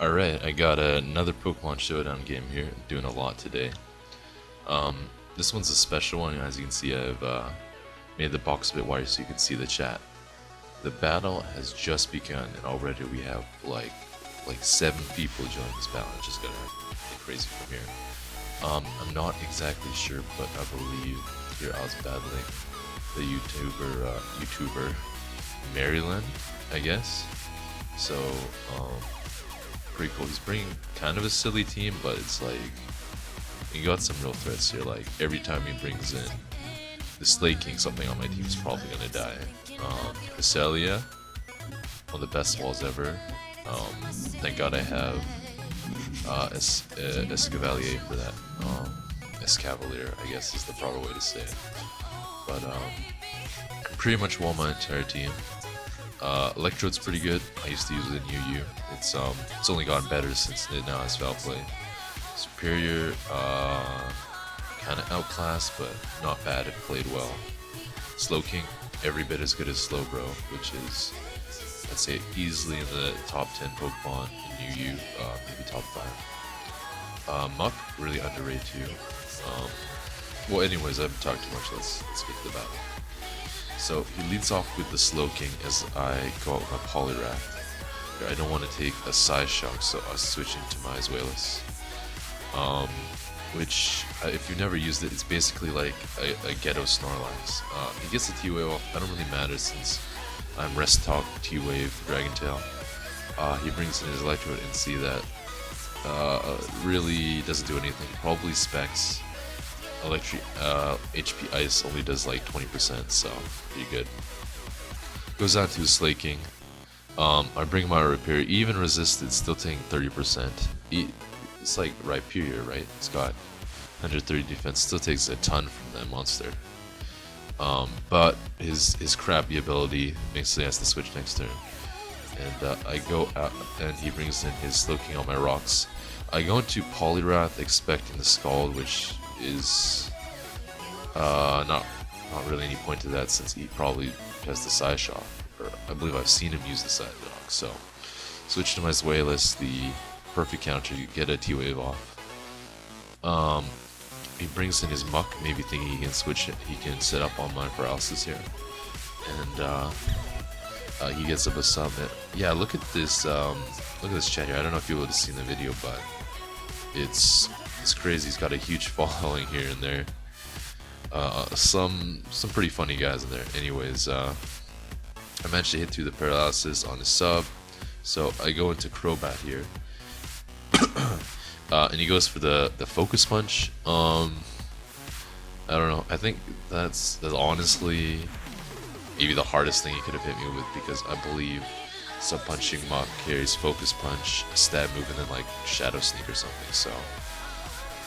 Alright, I got another Pokemon Showdown game here. Doing a lot today. This one's a special one. As you can see, I've made the box a bit wider so you can see the chat. The battle has just begun, and already we have like 7 people joining this battle. It's just gonna get crazy from here. I'm not exactly sure, but I believe here I was battling the YouTuber Marriland, I guess. So, pretty cool. He's bringing kind of a silly team, but it's like he got some real threats here. Like every time he brings in the Slay King, something on my team is probably gonna die. Cresselia, one of the best walls ever. Thank God I have Escavalier for that. Escavalier, I guess is the proper way to say it. But pretty much won my entire team. Electrode's pretty good. I used to use it in UU. It's only gotten better since it now has Foul Play. Superior, kind of outclassed, but not bad if played well. Slowking, every bit as good as Slowbro, which is, I'd say, easily in the top 10 Pokemon in UU, maybe top 5. Muck, really underrated too. Well, anyways, I haven't talked too much. Let's get to the battle. So he leads off with the Slowking as I go out with my Poliwrath. I don't want to take a Psy Shock, so I was switching to my Azuelas. Which, if you've never used it, it's basically like a ghetto Snorlax. He gets the T-Wave off. I don't really matter since I'm Rest Talk, T-Wave, Dragon Tail. He brings in his Electrode and see that really doesn't do anything. He probably specs HP Ice only does like 20%, so pretty good. Goes on to his Slay King. I bring my Repair, even resisted, still taking 30%. It's like Rhyperior, right? It's got 130 defense, still takes a ton from that monster. But his crappy ability makes it he has to switch next turn. And I go out, and he brings in his Slowking on my rocks. I go into Poliwrath expecting the Scald, which is not really any point to that since he probably has the Psy Shock. Or I believe I've seen him use the Psy Shock. So switch to my Zweilous, the perfect counter. You get a T-Wave off. He brings in his Muck, maybe thinking he can switch it. He can set up on my Paralysis here, and he gets up a Summit. Yeah, look at this. Look at this chat here. I don't know if you would have seen the video, but it's crazy. He's got a huge following here and there. Some pretty funny guys in there. Anyways, I managed to hit through the Paralysis on his sub, so I go into Crobat here. And he goes for the Focus Punch. I don't know. I think that's honestly maybe the hardest thing he could have hit me with, because I believe Sub Punching Muck carries Focus Punch, a stab move, and then like Shadow Sneak or something. So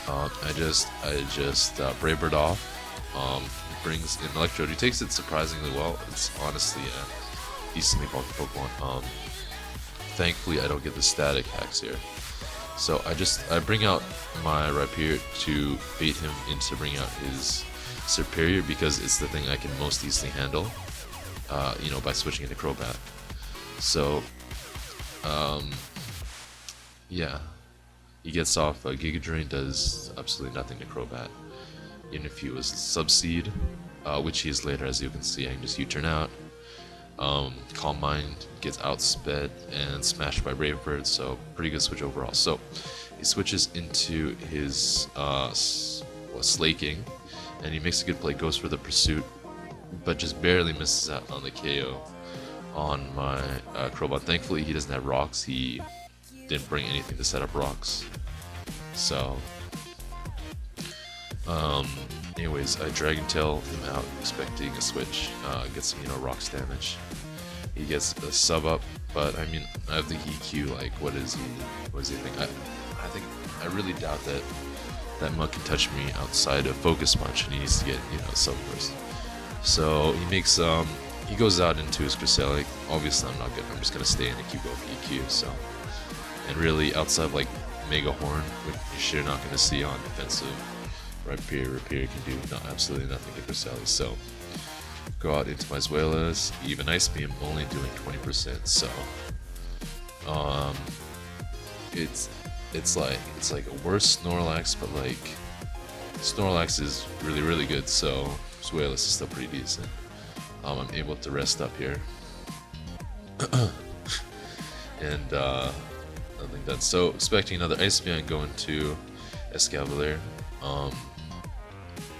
I just Brave Bird off. He brings in Electrode. He takes it surprisingly well. It's honestly a decently bulky Pokemon. Thankfully, I don't get the static hacks here. So I bring out my Rhyperior to bait him into bringing out his Superior, because it's the thing I can most easily handle, by switching into Crobat. So, yeah, he gets off Giga Drain, does absolutely nothing to Crobat. Even if he was Subseed, which he is later, as you can see, I can just U-turn out. Calm Mind gets outsped and smashed by Brave Bird, so pretty good switch overall. So he switches into his Slay King, and he makes a good play, goes for the Pursuit, but just barely misses out on the KO on my Crobat. Thankfully he doesn't have rocks. He didn't bring anything to set up rocks. So anyways, I Dragon Tail him out, expecting a switch, get some rocks damage. He gets a sub up, but I mean, I have the EQ. Like, what does he think? I really doubt that Muck can touch me outside of Focus Punch, and he needs to get sub first. So he makes he goes out into his Cresselia. Obviously, I'm not good. I'm just gonna stay in and keep going for EQ. So, and really outside of like Mega Horn, which you're not gonna see on defensive. Repair can do absolutely nothing to Cresselia. So go out into my Zweilous, even Ice Beam only doing 20%. So it's like a worse Snorlax, but like Snorlax is really good, so Suelos is still pretty decent. I'm able to rest up here. And nothing done. So expecting another Ice Beyond going to Escavalier.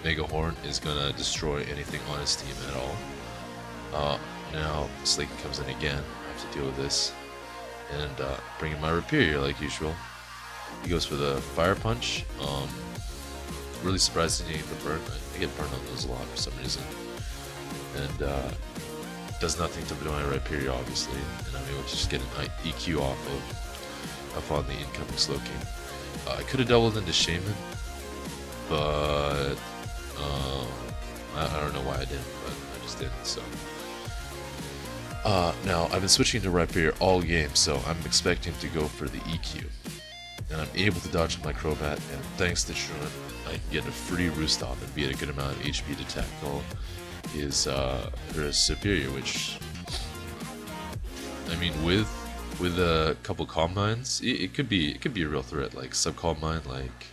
Mega Horn is gonna destroy anything on his team at all. Now Slaking comes in again. I have to deal with this. And bring in my Rhyperior like usual. He goes for the Fire Punch. Really surprised to get the burn. I get burned on those a lot for some reason. And does nothing to my Rhyperior obviously. And I'm able to just get an EQ off on the incoming Slowking. I could have doubled into Shaman, but I don't know why I didn't, but I just didn't, so. Now, I've been switching to Rhyperior all game, so I'm expecting to go for the EQ. And I'm able to dodge my Crobat, and thanks to Truant, I can get a free Roost off and be at a good amount of HP to tackle his Superior, which, I mean, with a couple Calm Minds, it could be a real threat. Like Sub Calm Mind, like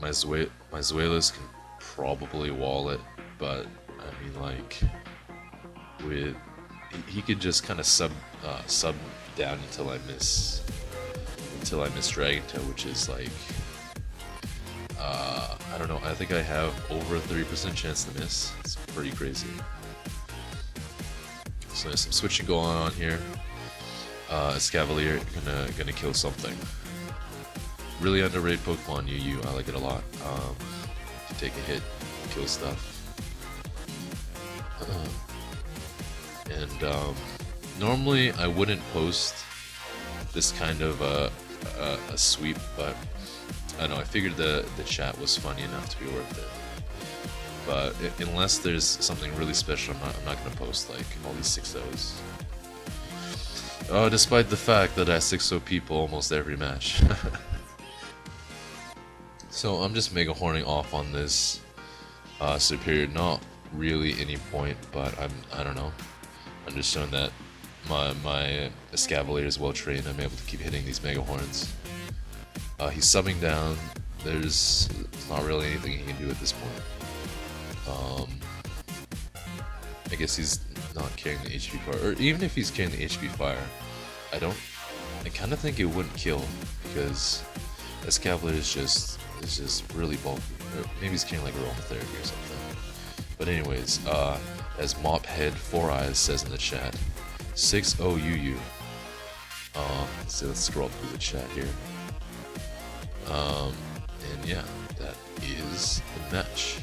my Zuelas can probably wall it, but I mean, like he could just kind of sub down until I miss Dragon Tail, which is like I don't know. I think I have over a 30% chance to miss. It's pretty crazy. So there's some switching going on here. Escavalier gonna kill something. Really underrated Pokemon, UU. I like it a lot. You take a hit, kill stuff. And normally I wouldn't post this kind of a sweep, but I don't know. I figured the chat was funny enough to be worth it. But unless there's something really special, I'm not gonna post like all these 6-0s. Despite the fact that I 6-0 people almost every match. So I'm just Mega Horning off on this Superior. Not really any point, but I don't know. I'm just showing that my Escavalier is well trained. I'm able to keep hitting these Mega Horns. He's subbing down. There's not really anything he can do at this point. I guess he's not carrying the HP fire, or even if he's carrying the HP fire, I kind of think it wouldn't kill, because Escavalier is just really bulky. Or maybe he's carrying like aromatherapy or something. But anyways, as Mophead 4 Eyes says in the chat, 6-0 UU. So let's scroll through the chat here. And yeah, that is the match.